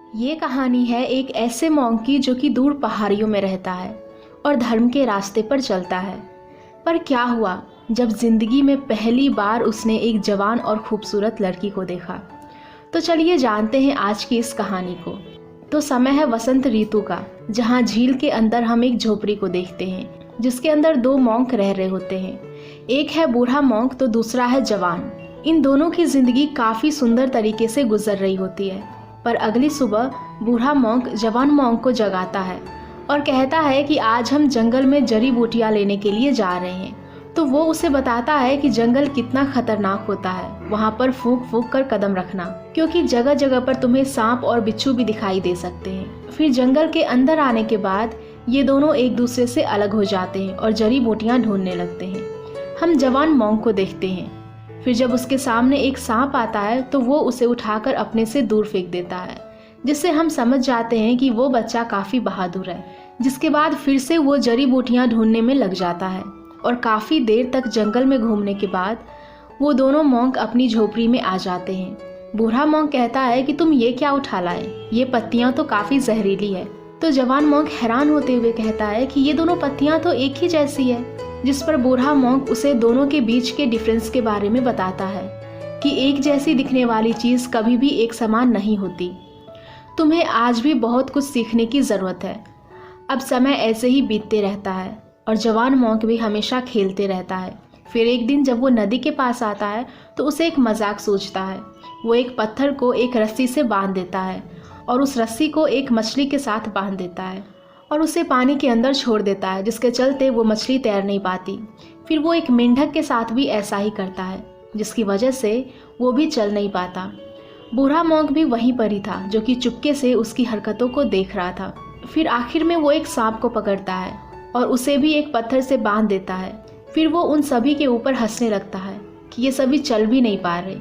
ये कहानी है एक ऐसे मॉन्क की जो कि दूर पहाड़ियों में रहता है और धर्म के रास्ते पर चलता है। पर क्या हुआ जब जिंदगी में पहली बार उसने एक जवान और खूबसूरत लड़की को देखा। तो चलिए जानते हैं आज की इस कहानी को। तो समय है वसंत ऋतु का, जहाँ झील के अंदर हम एक झोपड़ी को देखते हैं जिसके अंदर दो मॉन्क रह रहे होते हैं। एक है बूढ़ा मॉन्क तो दूसरा है जवान। इन दोनों की जिंदगी काफी सुंदर तरीके से गुजर रही होती है। पर अगली सुबह बूढ़ा मॉन्क जवान मॉन्क को जगाता है और कहता है कि आज हम जंगल में जड़ी बूटियां लेने के लिए जा रहे हैं। तो वो उसे बताता है कि जंगल कितना खतरनाक होता है, वहाँ पर फूंक फूंक कर कदम रखना, क्योंकि जगह जगह पर तुम्हें सांप और बिच्छू भी दिखाई दे सकते हैं। फिर जंगल के अंदर आने के बाद ये दोनों एक दूसरे से अलग हो जाते हैं और जड़ी बूटियां ढूंढने लगते हैं। हम जवान मॉन्क को देखते हैं। फिर जब उसके सामने एक सांप आता है तो वो उसे उठाकर अपने से दूर फेंक देता है, जिससे हम समझ जाते हैं कि वो बच्चा काफ़ी बहादुर है। जिसके बाद फिर से वो जड़ी बूटियां ढूंढने में लग जाता है और काफ़ी देर तक जंगल में घूमने के बाद वो दोनों मॉन्क अपनी झोपड़ी में आ जाते हैं। बूढ़ा मॉन्क कहता है कि तुम ये क्या उठा लाए, ये पत्तियां तो काफ़ी जहरीली है। तो जवान मॉन्क हैरान होते हुए कहता है कि ये दोनों पत्तियां तो एक ही जैसी है। जिस पर बूढ़ा मॉन्क उसे दोनों के बीच के डिफरेंस के बारे में बताता है कि एक जैसी दिखने वाली चीज़ कभी भी एक समान नहीं होती। तुम्हें आज भी बहुत कुछ सीखने की ज़रूरत है। अब समय ऐसे ही बीतते रहता है और जवान मॉन्क भी हमेशा खेलते रहता है। फिर एक दिन जब वो नदी के पास आता है तो उसे एक मजाक सूझता है। वो एक पत्थर को एक रस्सी से बांध देता है और उस रस्सी को एक मछली के साथ बांध देता है और उसे पानी के अंदर छोड़ देता है, जिसके चलते वो मछली तैर नहीं पाती। फिर वो एक मेंढक के साथ भी ऐसा ही करता है, जिसकी वजह से वो भी चल नहीं पाता। बूढ़ा मॉन्क भी वहीं पर ही था, जो कि चुपके से उसकी हरकतों को देख रहा था। फिर आखिर में वो एक सांप को पकड़ता है और उसे भी एक पत्थर से बांध देता है। फिर वो उन सभी के ऊपर हंसने लगता है कि ये सभी चल भी नहीं पा रहे।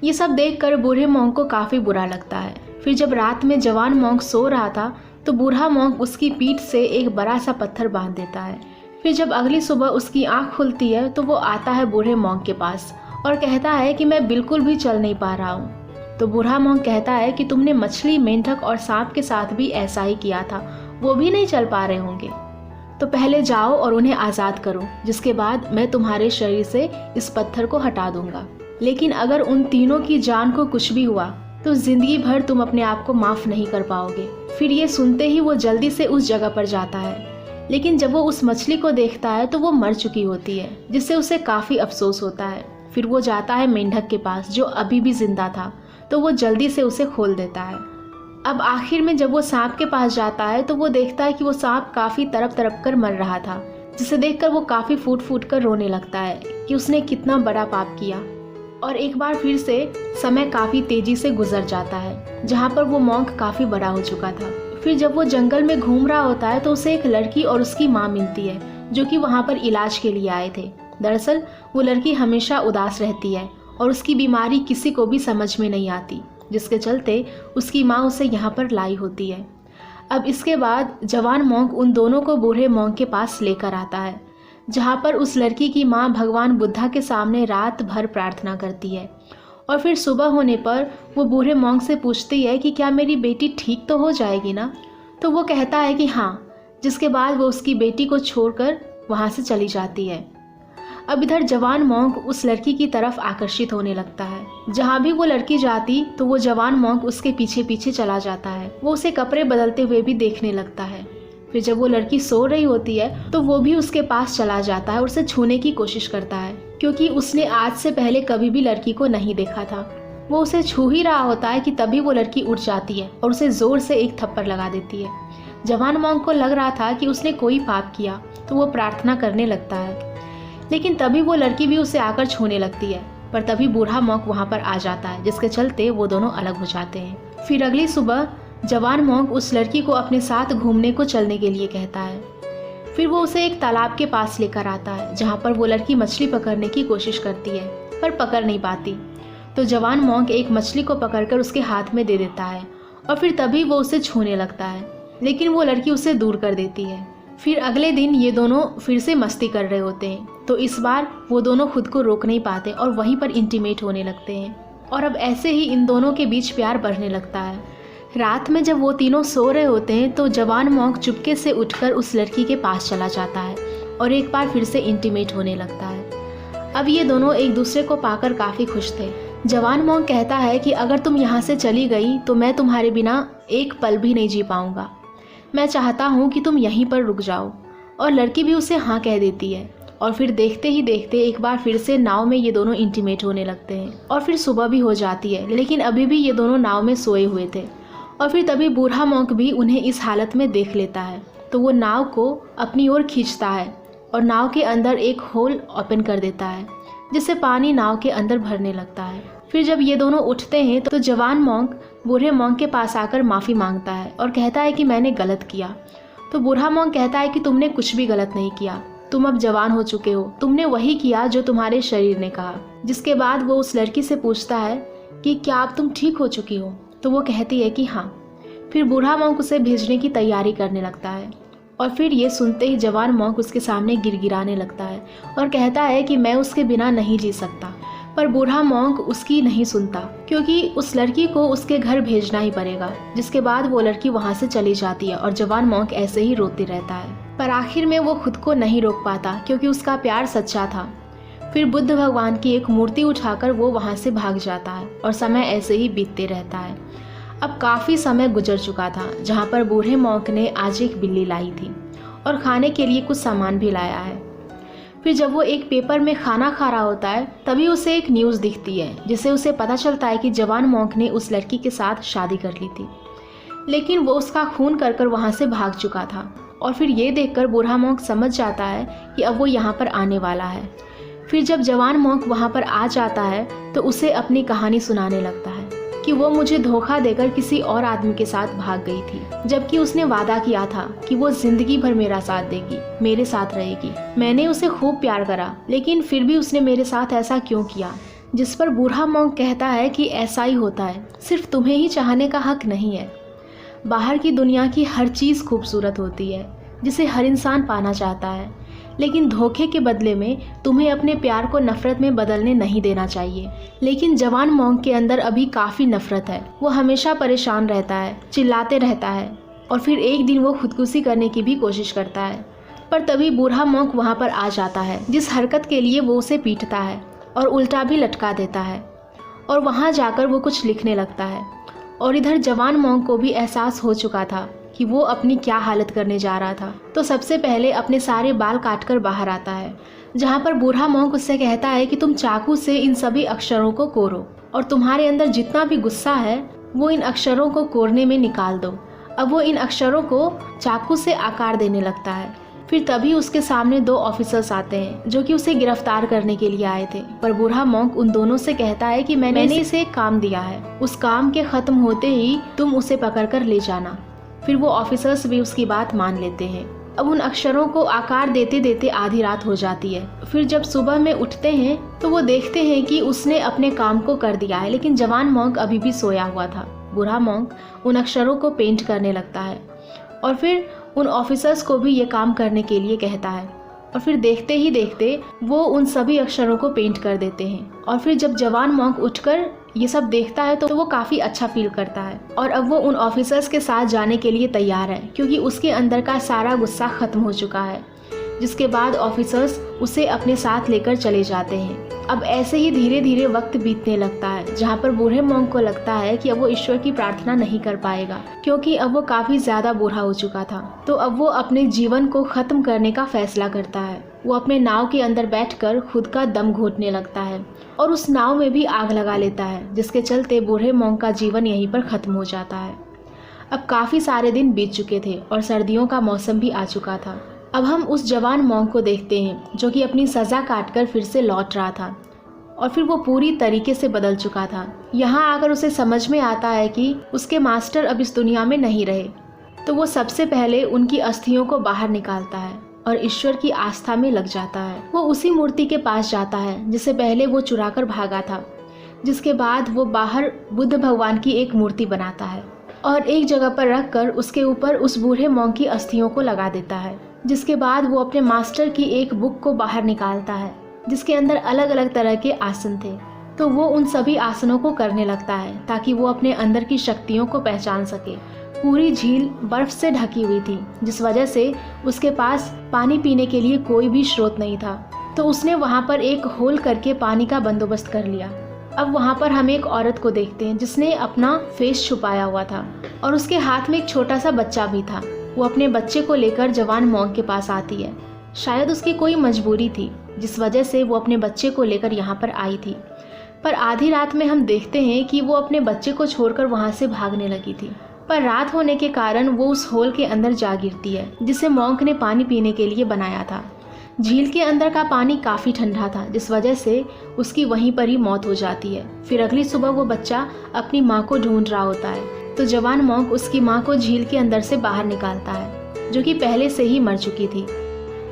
ये सब देखकर बूढ़े मॉन्क को काफ़ी बुरा लगता है। फिर जब रात में जवान मॉन्क सो रहा था तो बूढ़ा मॉन्क उसकी पीठ से एक बड़ा सा पत्थर बांध देता है। फिर जब अगली सुबह उसकी आँख खुलती है तो वो आता है बूढ़े मॉन्क के पास और कहता है कि मैं बिल्कुल भी चल नहीं पा रहा हूँ। तो बूढ़ा मॉन्क कहता है कि तुमने मछली, मेंढक और सांप के साथ भी ऐसा ही किया था, वो भी नहीं चल पा रहे होंगे। तो पहले जाओ और उन्हें आज़ाद करो, जिसके बाद मैं तुम्हारे शरीर से इस पत्थर को हटा दूंगा। लेकिन अगर उन तीनों की जान को कुछ भी हुआ तो जिंदगी भर तुम अपने आप को माफ़ नहीं कर पाओगे। फिर ये सुनते ही वो जल्दी से उस जगह पर जाता है। लेकिन जब वो उस मछली को देखता है तो वो मर चुकी होती है, जिससे उसे काफ़ी अफसोस होता है। फिर वो जाता है मेंढक के पास, जो अभी भी जिंदा था, तो वो जल्दी से उसे खोल देता है। अब आखिर में जब वो सांप के पास जाता है तो वो देखता है कि वो सांप काफ़ी तड़प तड़प कर मर रहा था, जिसे देखकर वो काफ़ी फूट फूट कर रोने लगता है कि उसने कितना बड़ा पाप किया। और एक बार फिर से समय काफ़ी तेज़ी से गुजर जाता है, जहाँ पर वो मॉन्क काफ़ी बड़ा हो चुका था। फिर जब वो जंगल में घूम रहा होता है तो उसे एक लड़की और उसकी माँ मिलती है, जो कि वहाँ पर इलाज के लिए आए थे। दरअसल वो लड़की हमेशा उदास रहती है और उसकी बीमारी किसी को भी समझ में नहीं आती, जिसके चलते उसकी माँ उसे यहाँ पर लाई होती है। अब इसके बाद जवान मॉन्क उन दोनों को बूढ़े मॉन्क के पास लेकर आता है, जहाँ पर उस लड़की की माँ भगवान बुद्धा के सामने रात भर प्रार्थना करती है। और फिर सुबह होने पर वो बूढ़े मॉन्क से पूछती है कि क्या मेरी बेटी ठीक तो हो जाएगी ना। तो वो कहता है कि हाँ, जिसके बाद वो उसकी बेटी को छोड़कर वहाँ से चली जाती है। अब इधर जवान मॉन्क उस लड़की की तरफ आकर्षित होने लगता है। जहाँ भी वो लड़की जाती तो वो जवान मॉन्क उसके पीछे पीछे चला जाता है। वो उसे कपड़े बदलते हुए भी देखने लगता है। फिर जब वो लड़की सो रही होती है तो वो भी उसके पास चला जाता है और उसे छूने की कोशिश करता है, क्योंकि उसने आज से पहले कभी भी लड़की को नहीं देखा था। वो उसे छू ही रहा होता है कि तभी वो लड़की उठ जाती है और उसे जोर से एक थप्पड़ लगा देती है। जवान मॉन्क को लग रहा था कि उसने कोई पाप किया, तो वो प्रार्थना करने लगता है। लेकिन तभी वो लड़की भी उसे आकर छूने लगती है, पर तभी बूढ़ा मॉन्क वहाँ पर आ जाता है, जिसके चलते वो दोनों अलग हो जाते हैं। फिर अगली सुबह जवान मॉन्क उस लड़की को अपने साथ घूमने को चलने के लिए कहता है। फिर वो उसे एक तालाब के पास लेकर आता है, जहाँ पर वो लड़की मछली पकड़ने की कोशिश करती है, पर पकड़ नहीं पाती। तो जवान मॉन्क एक मछली को पकड़कर उसके हाथ में दे देता है और फिर तभी वो उसे छूने लगता है, लेकिन वो लड़की उसे दूर कर देती है। फिर अगले दिन ये दोनों फिर से मस्ती कर रहे होते हैं, तो इस बार वो दोनों खुद को रोक नहीं पाते और वहीं पर इंटीमेट होने लगते हैं। और अब ऐसे ही इन दोनों के बीच प्यार बढ़ने लगता है। रात में जब वो तीनों सो रहे होते हैं तो जवान मॉन्क चुपके से उठकर उस लड़की के पास चला जाता है और एक बार फिर से इंटीमेट होने लगता है। अब ये दोनों एक दूसरे को पाकर काफ़ी खुश थे। जवान मॉन्क कहता है कि अगर तुम यहाँ से चली गई तो मैं तुम्हारे बिना एक पल भी नहीं जी पाऊँगा। मैं चाहता हूँ कि तुम यहीं पर रुक जाओ। और लड़की भी उसे हाँ कह देती है और फिर देखते ही देखते एक बार फिर से नाव में ये दोनों इंटीमेट होने लगते हैं। और फिर सुबह भी हो जाती है, लेकिन अभी भी ये दोनों नाव में सोए हुए थे। और फिर तभी बूढ़ा मॉन्क भी उन्हें इस हालत में देख लेता है, तो वो नाव को अपनी ओर खींचता है और नाव के अंदर एक होल ओपन कर देता है, जिससे पानी नाव के अंदर भरने लगता है। फिर जब ये दोनों उठते हैं तो जवान मॉन्क बूढ़े मॉन्क के पास आकर माफ़ी मांगता है और कहता है कि मैंने गलत किया। तो बूढ़ा मॉन्क कहता है कि तुमने कुछ भी गलत नहीं किया, तुम अब जवान हो चुके हो, तुमने वही किया जो तुम्हारे शरीर ने कहा। जिसके बाद वो उस लड़की से पूछता है कि क्या अब तुम ठीक हो चुकी हो, तो वो कहती है कि हाँ। फिर बूढ़ा मॉन्क उसे भेजने की तैयारी करने लगता है और फिर ये सुनते ही जवान मॉन्क उसके सामने गिड़गिड़ाने लगता है और कहता है कि मैं उसके बिना नहीं जी सकता। पर बूढ़ा मॉन्क उसकी नहीं सुनता, क्योंकि उस लड़की को उसके घर भेजना ही पड़ेगा। जिसके बाद वो लड़की वहाँ से चली जाती है और जवान मॉन्क ऐसे ही रोते रहता है। पर आखिर में वो खुद को नहीं रोक पाता, क्योंकि उसका प्यार सच्चा था। फिर बुद्ध भगवान की एक मूर्ति उठाकर वो वहाँ से भाग जाता है और समय ऐसे ही बीतते रहता है। अब काफ़ी समय गुजर चुका था, जहाँ पर बूढ़े मॉन्क ने आज एक बिल्ली लाई थी और खाने के लिए कुछ सामान भी लाया है। फिर जब वो एक पेपर में खाना खा रहा होता है तभी उसे एक न्यूज़ दिखती है, जिससे उसे पता चलता है कि जवान मॉन्क ने उस लड़की के साथ शादी कर ली थी, लेकिन वो उसका खून कर कर वहाँ से भाग चुका था। और फिर ये देखकर बूढ़ा मॉन्क समझ जाता है कि अब वो यहाँ पर आने वाला है। फिर जब जवान मॉन्क वहाँ पर आ जाता है तो उसे अपनी कहानी सुनाने लगता है कि वो मुझे धोखा देकर किसी और आदमी के साथ भाग गई थी, जबकि उसने वादा किया था कि वो जिंदगी भर मेरा साथ देगी, मेरे साथ रहेगी। मैंने उसे खूब प्यार करा, लेकिन फिर भी उसने मेरे साथ ऐसा क्यों किया। जिस पर बूढ़ा मॉन्क कहता है कि ऐसा ही होता है, सिर्फ तुम्हें ही चाहने का हक नहीं है। बाहर की दुनिया की हर चीज़ खूबसूरत होती है, जिसे हर इंसान पाना चाहता है, लेकिन धोखे के बदले में तुम्हें अपने प्यार को नफरत में बदलने नहीं देना चाहिए। लेकिन जवान मॉन्क के अंदर अभी काफ़ी नफरत है। वो हमेशा परेशान रहता है, चिल्लाते रहता है और फिर एक दिन वो खुदकुशी करने की भी कोशिश करता है। पर तभी बूढ़ा मॉन्क वहाँ पर आ जाता है, जिस हरकत के लिए वो उसे पीटता है और उल्टा भी लटका देता है। और वहाँ जाकर वो कुछ लिखने लगता है। और इधर जवान मॉन्क को भी एहसास हो चुका था कि वो अपनी क्या हालत करने जा रहा था। तो सबसे पहले अपने सारे बाल काटकर बाहर आता है, जहाँ पर बूढ़ा मॉन्क उससे कहता है कि तुम चाकू से इन सभी अक्षरों को कोरो और तुम्हारे अंदर जितना भी गुस्सा है वो इन अक्षरों को कोरने में निकाल दो। अब वो इन अक्षरों को चाकू से आकार देने लगता है। फिर तभी उसके सामने दो ऑफिसर्स आते हैं, जो कि उसे गिरफ्तार करने के लिए आए थे। पर बूढ़ा मॉन्क उन दोनों से कहता है कि मैंने इसे एक काम दिया है, उस काम के ख़त्म होते ही तुम उसे पकड़कर ले जाना। फिर वो ऑफिसर्स भी उसकी बात मान लेते हैं। अब उन अक्षरों को आकार देते देते आधी रात हो जाती है। फिर जब सुबह में उठते हैं तो वो देखते हैं कि उसने अपने काम को कर दिया है, लेकिन जवान मॉन्क अभी भी सोया हुआ था। बूढ़ा मॉन्क उन अक्षरों को पेंट करने लगता है और फिर उन ऑफिसर्स को भी ये काम करने के लिए कहता है। और फिर देखते ही देखते वो उन सभी अक्षरों को पेंट कर देते हैं। और फिर जब जवान मॉन्क उठकर ये सब देखता है तो वो काफ़ी अच्छा फील करता है और अब वो उन ऑफिसर्स के साथ जाने के लिए तैयार है, क्योंकि उसके अंदर का सारा गुस्सा ख़त्म हो चुका है। जिसके बाद ऑफिसर्स उसे अपने साथ लेकर चले जाते हैं। अब ऐसे ही धीरे धीरे वक्त बीतने लगता है, जहाँ पर बूढ़े मॉन्क को लगता है कि अब वो ईश्वर की प्रार्थना नहीं कर पाएगा, क्योंकि अब वो काफ़ी ज़्यादा बूढ़ा हो चुका था। तो अब वो अपने जीवन को ख़त्म करने का फैसला करता है। वो अपने नाव के अंदर बैठकर खुद का दम घोटने लगता है और उस नाव में भी आग लगा लेता है, जिसके चलते बूढ़े मॉन्क का जीवन यहीं पर ख़त्म हो जाता है। अब काफ़ी सारे दिन बीत चुके थे और सर्दियों का मौसम भी आ चुका था। अब हम उस जवान मॉन्क को देखते हैं, जो कि अपनी सज़ा काटकर फिर से लौट रहा था और फिर वो पूरी तरीके से बदल चुका था। यहाँ आकर उसे समझ में आता है कि उसके मास्टर अब इस दुनिया में नहीं रहे। तो वो सबसे पहले उनकी अस्थियों को बाहर निकालता है और ईश्वर की आस्था में लग जाता है। वो उसी मूर्ति के पास जाता है जिसे पहले वो चुरा कर भागा था। जिसके बाद वो बाहर बुद्ध भगवान की एक मूर्ति बनाता है और एक जगह पर रखकर उसके ऊपर उस बूढ़े मॉन्क की अस्थियों को लगा देता है। जिसके बाद वो अपने मास्टर की एक बुक को बाहर निकालता है, जिसके अंदर अलग अलग तरह के आसन थे। तो वो उन सभी आसनों को करने लगता है ताकि वो अपने अंदर की शक्तियों को पहचान सके। पूरी झील बर्फ से ढकी हुई थी, जिस वजह से उसके पास पानी पीने के लिए कोई भी स्रोत नहीं था। तो उसने वहाँ पर एक होल करके पानी का बंदोबस्त कर लिया। अब वहाँ पर हम एक औरत को देखते हैं जिसने अपना फेस छुपाया हुआ था और उसके हाथ में एक छोटा सा बच्चा भी था। वो अपने बच्चे को लेकर जवान मॉन्क के पास आती है। शायद उसकी कोई मजबूरी थी जिस वजह से वो अपने बच्चे को लेकर यहाँ पर आई थी। पर आधी रात में हम देखते हैं कि वो अपने बच्चे को छोड़कर वहाँ से भागने लगी थी। पर रात होने के कारण वो उस होल के अंदर जा गिरती है जिसे मॉन्क ने पानी पीने के लिए बनाया था। झील के अंदर का पानी काफ़ी ठंडा था, जिस वजह से उसकी वहीं पर ही मौत हो जाती है। फिर अगली सुबह वो बच्चा अपनी माँ को ढूंढ रहा होता है, तो जवान मॉन्क उसकी माँ को झील के अंदर से बाहर निकालता है, जो कि पहले से ही मर चुकी थी।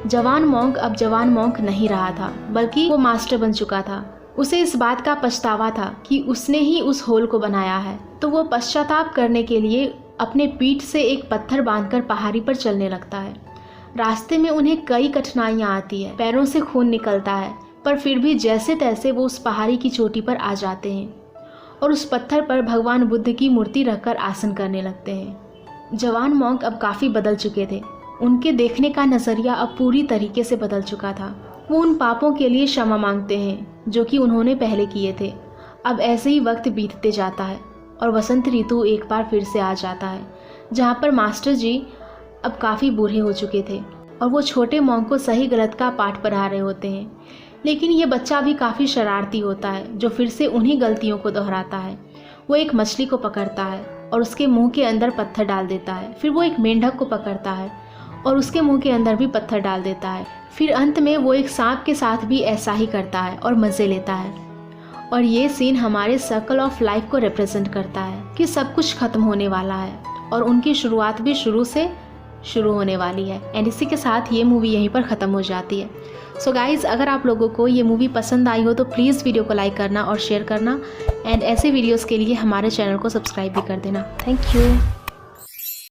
जवान मॉन्क अब जवान मॉन्क नहीं रहा था, बल्कि वो मास्टर बन चुका था। उसे इस बात का पछतावा था कि उसने ही उस होल को बनाया है। तो वो पश्चाताप करने के लिए अपने पीठ से एक पत्थर बांधकर पहाड़ी पर चलने लगता है। रास्ते में उन्हें कई कठिनाइयाँ आती है, पैरों से खून निकलता है, पर फिर भी जैसे तैसे वो उस पहाड़ी की चोटी पर आ जाते हैं और उस पत्थर पर भगवान बुद्ध की मूर्ति रखकर आसन करने लगते हैं। जवान मॉन्क अब काफ़ी बदल चुके थे। उनके देखने का नज़रिया अब पूरी तरीके से बदल चुका था। वो उन पापों के लिए क्षमा मांगते हैं जो कि उन्होंने पहले किए थे। अब ऐसे ही वक्त बीतते जाता है और वसंत ऋतु एक बार फिर से आ जाता है, जहाँ पर मास्टर जी अब काफ़ी बूढ़े हो चुके थे और वो छोटे मॉन्क को सही गलत का पाठ पढ़ा रहे होते हैं। लेकिन ये बच्चा भी काफ़ी शरारती होता है, जो फिर से उन्हीं गलतियों को दोहराता है। वो एक मछली को पकड़ता है और उसके मुंह के अंदर पत्थर डाल देता है। फिर वो एक मेंढक को पकड़ता है और उसके मुंह के अंदर भी पत्थर डाल देता है। फिर अंत में वो एक सांप के साथ भी ऐसा ही करता है और मज़े लेता है। और ये सीन हमारे सर्कल ऑफ लाइफ को रिप्रेजेंट करता है कि सब कुछ ख़त्म होने वाला है और उनकी शुरुआत भी शुरू से शुरू होने वाली है। एंड इसी के साथ ये मूवी यहीं पर ख़त्म हो जाती है। सो गाइज़, अगर आप लोगों को ये मूवी पसंद आई हो तो प्लीज़ वीडियो को लाइक करना और शेयर करना, एंड ऐसे वीडियोस के लिए हमारे चैनल को सब्सक्राइब भी कर देना। Thank you.